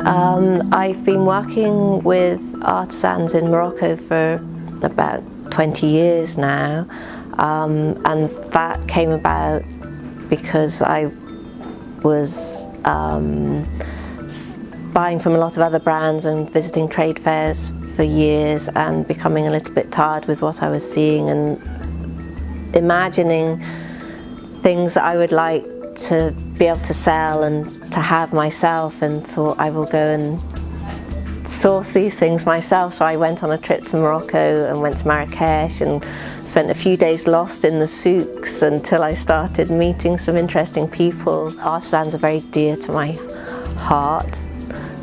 I've been working with artisans in Morocco for about 20 years now, and that came about because I was buying from a lot of other brands and visiting trade fairs for years and becoming a little bit tired with what I was seeing and imagining things that I would like to be able to sell and to have myself, and thought I will go and source these things myself. So I went on a trip to Morocco and went to Marrakech and spent a few days lost in the souks until I started meeting some interesting people. Artisans are very dear to my heart.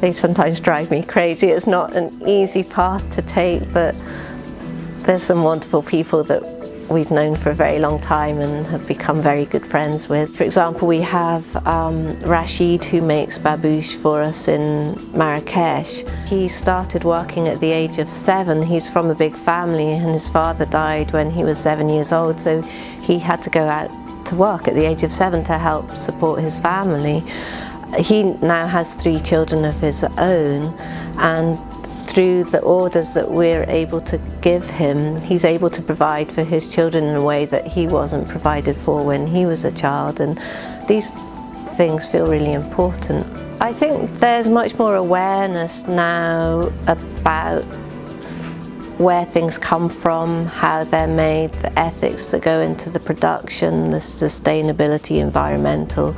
They sometimes drive me crazy. It's not an easy path to take, but there's some wonderful people that we've known for a very long time and have become very good friends with. For example, we have Rashid, who makes babouche for us in Marrakech. He started working at the age of 7. He's from a big family and his father died when he was 7 years old, so he had to go out to work at the age of 7 to help support his family. He now has 3 children of his own, and through the orders that we're able to give him, he's able to provide for his children in a way that he wasn't provided for when he was a child, and these things feel really important. I think there's much more awareness now about where things come from, how they're made, the ethics that go into the production, the sustainability, environmental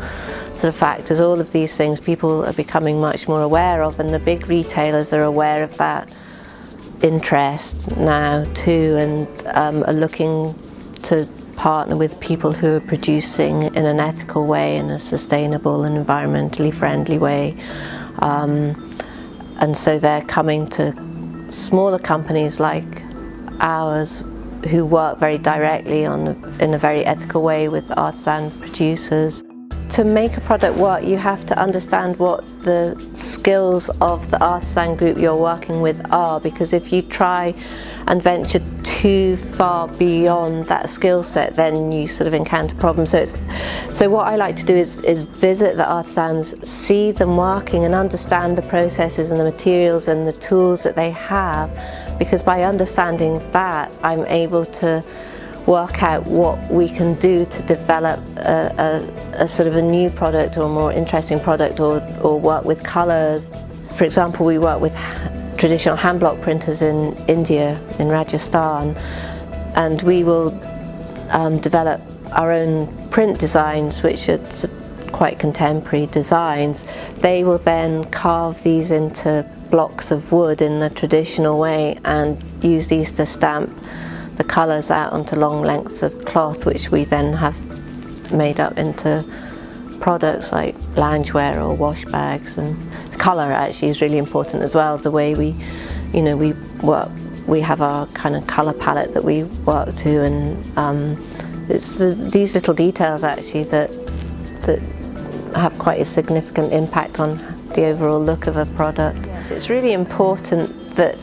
sort of factors. All of these things people are becoming much more aware of, and the big retailers are aware of that interest now too, and are looking to partner with people who are producing in an ethical way, in a sustainable and environmentally friendly way. And so they're coming to smaller companies like ours who work very directly in a very ethical way with artisan producers. To make a product work, you have to understand what the skills of the artisan group you're working with are, because if you try and venture too far beyond that skill set, then you sort of encounter problems. So what I like to do is visit the artisans, see them working and understand the processes and the materials and the tools that they have, because by understanding that I'm able to work out what we can do to develop a sort of a new product or a more interesting product, or work with colours. For example, we work with traditional hand block printers in India, in Rajasthan, and we will develop our own print designs, which are quite contemporary designs. They will then carve these into blocks of wood in the traditional way and use these to stamp the colours out onto long lengths of cloth, which we then have made up into products like loungewear or wash bags. And the colour actually is really important as well. The way we work, we have our kind of colour palette that we work to, and it's these little details actually that have quite a significant impact on the overall look of a product. Yes, it's really important that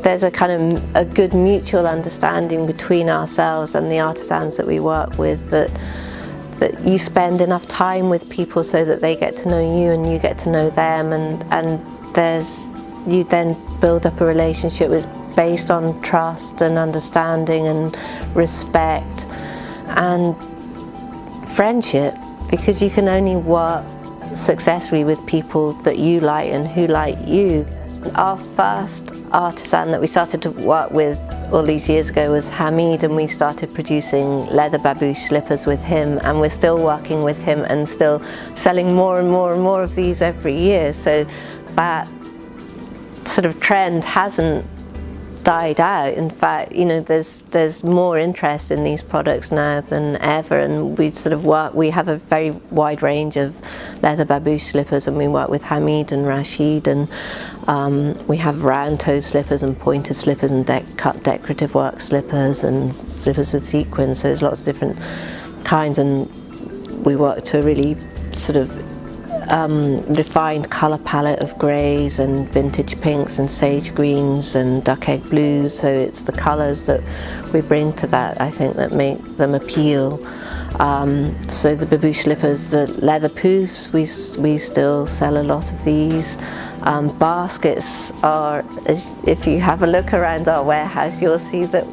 there's a kind of a good mutual understanding between ourselves and the artisans that we work with, that you spend enough time with people so that they get to know you and you get to know them, and you then build up a relationship that's based on trust and understanding and respect and friendship, because you can only work successfully with people that you like and who like you. Our first artisan that we started to work with all these years ago was Hamid, and we started producing leather babouche slippers with him, and we're still working with him and still selling more and more and more of these every year. So that sort of trend hasn't died out. In fact, there's more interest in these products now than ever, and we have a very wide range of leather babouche slippers, and we work with Hamid and Rashid, and we have round-toed slippers and pointed slippers and cut decorative work slippers and slippers with sequins. So there's lots of different kinds, and we work to a really sort of refined colour palette of greys and vintage pinks and sage greens and duck egg blues. So it's the colours that we bring to that, I think, that make them appeal. So the babouche slippers, the leather poofs, we still sell a lot of these. Baskets are, if you have a look around our warehouse, you'll see that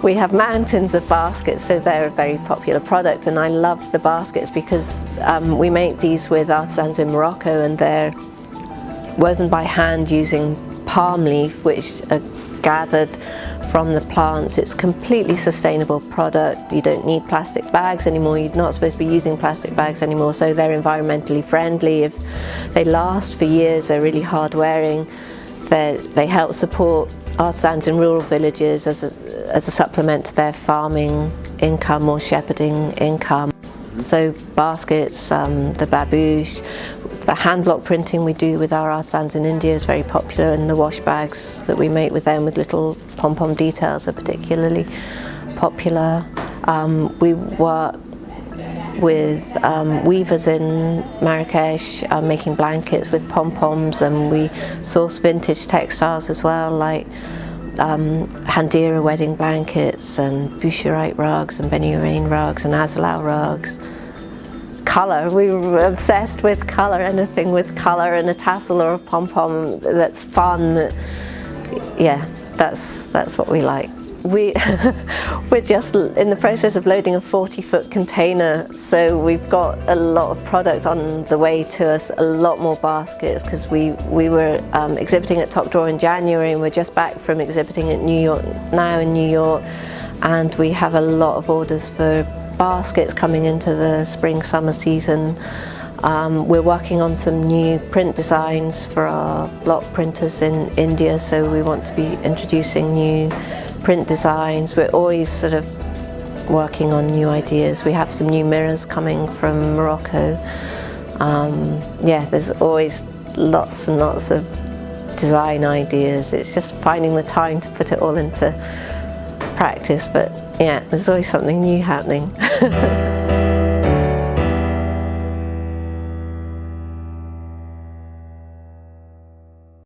we have mountains of baskets, so they're a very popular product, and I love the baskets because we make these with artisans in Morocco, and they're woven by hand using palm leaf, which are gathered from the plants. It's a completely sustainable product. You don't need plastic bags anymore. You're not supposed to be using plastic bags anymore, so they're environmentally friendly. If they last for years, they're really hard wearing. They help support artisans in rural villages as a supplement to their farming income or shepherding income. So baskets, the babouche, the hand block printing we do with our artisans in India is very popular, and the wash bags that we make with them with little pom-pom details are particularly popular. We work with weavers in Marrakech making blankets with pom-poms, and we source vintage textiles as well, like Handira wedding blankets and Boucherite rugs and Beni rugs and Azalao rugs. Colour, we were obsessed with colour, anything with colour and a tassel or a pom-pom that's fun. Yeah, that's what we like. We're just in the process of loading a 40-foot container, so we've got a lot of product on the way to us, a lot more baskets, because we were exhibiting at Top Drawer in January, and we're just back from exhibiting at New York now in New York, and we have a lot of orders for baskets coming into the spring-summer season. We're working on some new print designs for our block printers in India, so we want to be introducing new print designs. We're always sort of working on new ideas. We have some new mirrors coming from Morocco. Yeah, there's always lots and lots of design ideas. It's just finding the time to put it all into practice, but yeah, there's always something new happening.